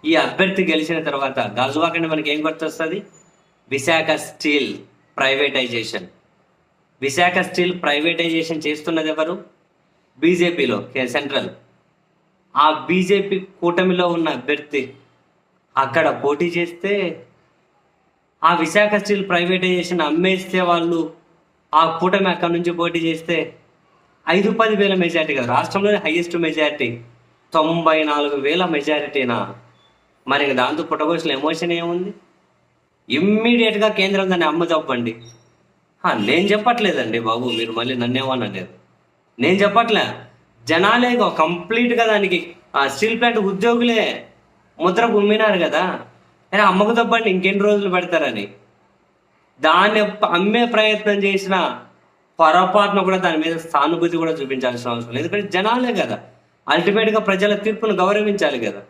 ఈ అభ్యర్థి గెలిచిన తర్వాత గాజువాక అంటే మనకి ఏం గుర్తొస్తుంది? Visakha steel privatization. Visakha steel privatization చేస్తున్నది ఎవరు? బీజేపీలో సెంట్రల్. ఆ బీజేపీ కూటమిలో ఉన్న అభ్యర్థి అక్కడ పోటీ చేస్తే, ఆ విశాఖ స్టీల్ ప్రైవేటైజేషన్ అమ్మేస్తే వాళ్ళు ఆ కూటమి అక్కడ నుంచి పోటీ చేస్తే 5-10 వేల మెజార్టీ కదా, రాష్ట్రంలోనే హైయెస్ట్ మెజార్టీ 94,000 మెజారిటీనా? మరి దాంతో పుట్టగోసిన ఎమోషన్ ఏముంది? ఇమ్మీడియట్గా కేంద్రం దాన్ని అమ్మదవ్వండి. నేను చెప్పట్లేదండి బాబు, మీరు మళ్ళీ నన్నేమనలేదు. నేను చెప్పట్లే, జనాలే కంప్లీట్గా దానికి ఆ స్టీల్ ప్లాంట్ ఉద్యోగులే ముద్ర గుమ్మినారు కదా, అమ్మకు తప్పండి ఇంకెన్ని రోజులు పెడతారని. దాన్ని అమ్మే ప్రయత్నం చేసిన పొరపాటున కూడా దాని మీద సానుభూతి కూడా చూపించాల్సిన అవసరం లేదు. ఎందుకంటే జనాలే కదా, అల్టిమేట్గా ప్రజల తీర్పును గౌరవించాలి కదా.